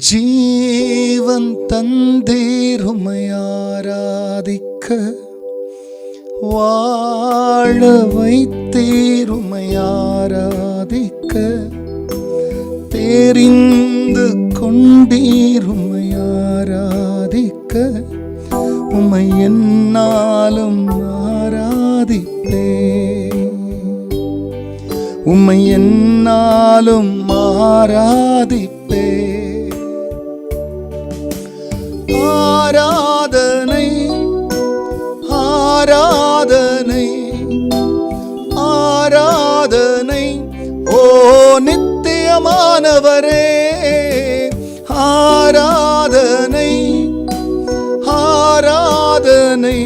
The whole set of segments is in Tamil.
ஜீவன் தந்தீருமை ஆராதிக்க, வாழ வைத்தீருமை ஆராதிக்க, தெரிந்து கொண்டீருமை ஆராதிக்க, உம்மை என்னாலும் ஆராதிப்பே, உம்மை என்னாலும் ஆராதிப்பே. ஆராதனை ஆராதனை ஆராதனை ஓ நித்தியமானவரே, ஆராதனை ஆராதனை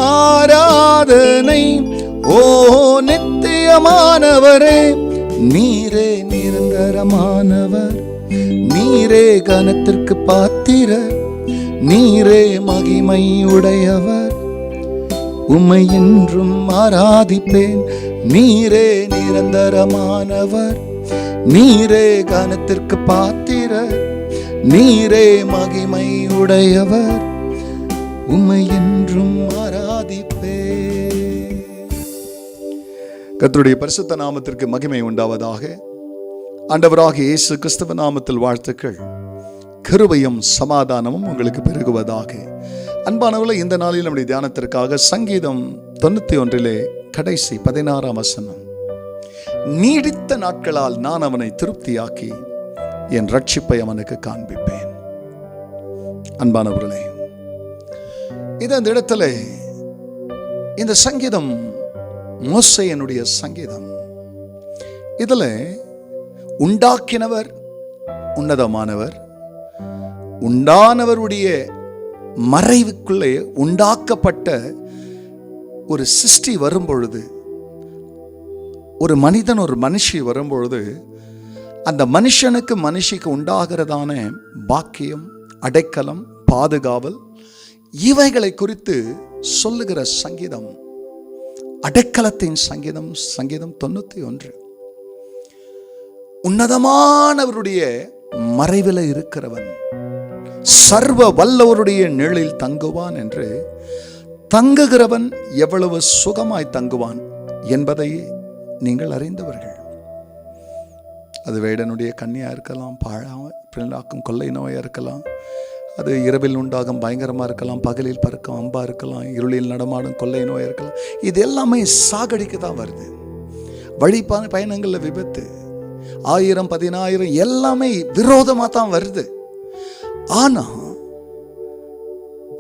ஆராதனை ஓ நித்தியமானவரே. நீரே நிரந்தரமானவர், நீரே கனத்திற்கு பாத்திரர், நீரே மகிமை உடையவர், உம்மை என்றும் ஆராதிப்பேன். நீரே நிரந்தரமானவர், நீரே கனத்திற்கு பாத்திரர், நீரே மகிமை உடையவர், உம்மை என்றும் ஆராதிப்பேன். கர்த்தருடைய பரிசுத்த நாமத்திற்கு மகிமை உண்டாவதாக. ஆண்டவராகிய இயேசு கிறிஸ்துவ நாமத்தில் வாழ்த்துக்கள். கிருபையும் சமாதானமும் உங்களுக்கு பெருகுவதாக. அன்பானவர்களே, இந்த நாளில் நம்முடைய தியானத்திற்காக சங்கீதம் 91 கடைசி 16ஆம் வசனம். நீடித்த நாட்களால் நான் அவனை திருப்தியாக்கி என் ரட்சிப்பை அவனுக்கு காண்பிப்பேன். அன்பானவர்களே, இந்த இடத்துல இந்த சங்கீதம் மோசேயினுடைய சங்கீதம். இதுல உண்டாக்கினவர் உன்னதமானவர், உண்டானவருடைய மறைவுக்குள்ளே உண்டாக்கப்பட்ட ஒரு சிருஷ்டி வரும்பொழுது, ஒரு மனிதன் ஒரு மனுஷி வரும்பொழுது, அந்த மனுஷனுக்கு மனுஷிக்கு உண்டாகிறதான பாக்கியம், அடைக்கலம், பாதுகாவல், இவைகளை குறித்து சொல்லுகிற சங்கீதம் அடைக்கலத்தின் சங்கீதம். சங்கீதம் 91. உன்னதமானவருடைய மறைவில் இருக்கிறவன் சர்வ வல்லவருடைய நிழலில் தங்குவான் என்று, தங்குகிறவன் எவ்வளவு சுகமாய் தங்குவான் என்பதை நீங்கள் அறிந்தவர்கள். அது வேடனுடைய கண்ணியா இருக்கலாம், பிள்ளாக்கும் கொள்ளை நோயா இருக்கலாம், அது இரவில் உண்டாகும் பயங்கரமாக இருக்கலாம், பகலில் பறக்கும் அம்பா இருக்கலாம், இருளில் நடமாடும் கொள்ளை நோயா இருக்கலாம். இது எல்லாமே சாகடிக்க தான் வருது. வழி பயணங்களில் விபத்து, 1000 10,000 எல்லாமே விரோதமாக தான் வருது. ஆனா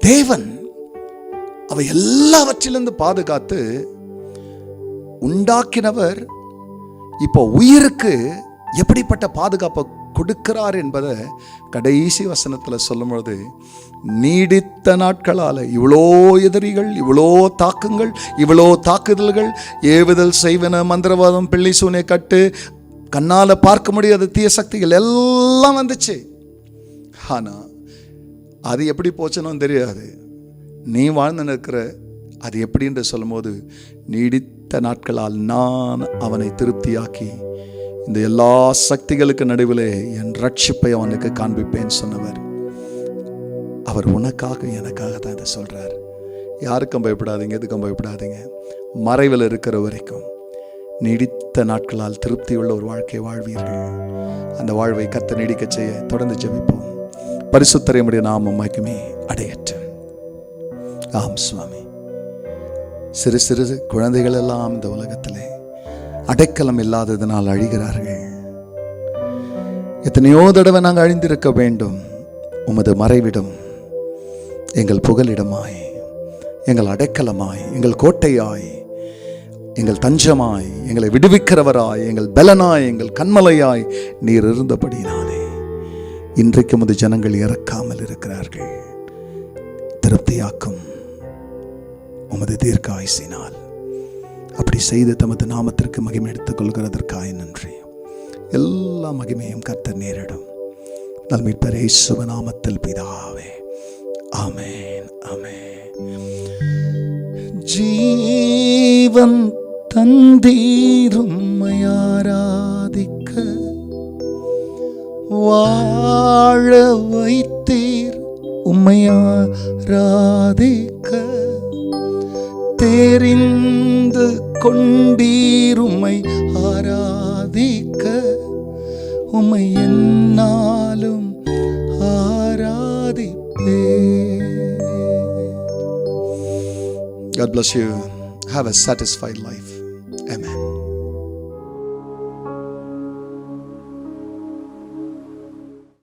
தேவன் அவை எல்லாவற்றிலிருந்து பாதுகாத்து உண்டாக்கினவர் இப்போ உயிருக்கு எப்படிப்பட்ட பாதுகாப்பை கொடுக்கிறார் என்பதை கடைசி வசனத்தில் சொல்லும்போது, நீடித்த நாட்களால் இவ்வளோ எதிரிகள், இவ்வளோ தாக்குங்கள், இவ்வளோ தாக்குதல்கள், ஏவுதல் செய்வன, மந்திரவாதம், பிள்ளை சூனை கட்டு, கண்ணால் பார்க்க முடியாத தீய சக்திகள் எல்லாம் வந்துச்சு. ஆனால் அது எப்படி போச்சுன்னு தெரியாது. நீ வாழ்ந்து நிற்கிற அது எப்படின்னு சொல்லும்போது, நீடித்த நாட்களால் நான் அவனை திருப்தியாக்கி இந்த எல்லா சக்திகளுக்கு நடுவில் என் ரட்சிப்பை அவனுக்கு காண்பிப்பேன் சொன்னவர். அவர் உனக்காக எனக்காக தான் இதை சொல்றார். யாருக்கும் பயப்படாதீங்க, எதுக்கும் பயப்படாதீங்க. மறைவில் இருக்கிற வரைக்கும் நீடித்த நாட்களால் திருப்தியுள்ள ஒரு வாழ்க்கை வாழ்வீர்கள். அந்த வாழ்வை கர்த்தர் நீடிக்க செய்ய தொடர்ந்து ஜெபிப்போம். பரிசுத்தரையுடைய நாமம் மகிமை அடையட்டும். ஆம் சுவாமி. சிறு சிறு குழந்தைகள் எல்லாம் இந்த உலகத்திலே அடைக்கலம் இல்லாததனால் அழிகிறார்கள். எத்தனையோ தடவை நாங்கள் அழிந்திருக்க வேண்டும். உமது மறைவிடம் எங்கள் புகலிடமாய், எங்கள் அடைக்கலமாய், எங்கள் கோட்டையாய், எங்கள் தஞ்சமாய், எங்களை விடுவிக்கிறவராய், எங்கள் பலனாய், எங்கள் கண்மலையாய் நீர் இருந்தபடினாலே இன்றைக்கு உமது ஜனங்கள் இறக்காமல் இருக்கிறார்கள். திருப்தியாக்கும் உமது தீர்க்க ஆயுசினால் அப்படி செய்து தமது நாமத்திற்கு மகிமை எடுத்துக் கொள்கிறதற்காக நன்றி. எல்லா மகிமையும் கர்த்தர் நேரிடும். நல்மீட்பர் இயேசுவின் நாமத்தில் பிதாவே, ஆமென், ஆமென். ஜீவன் தந்தீரும்மை ஆராதிக்க, வாழ வைத்தீர் உம்மை ஆராதிக்க, தெரிந்து கொண்டீர் உம்மை ஆராதிக்க, உம்மை என்னாலும் ஆராதிப்பே. God bless you. Have a satisfied life. Amen.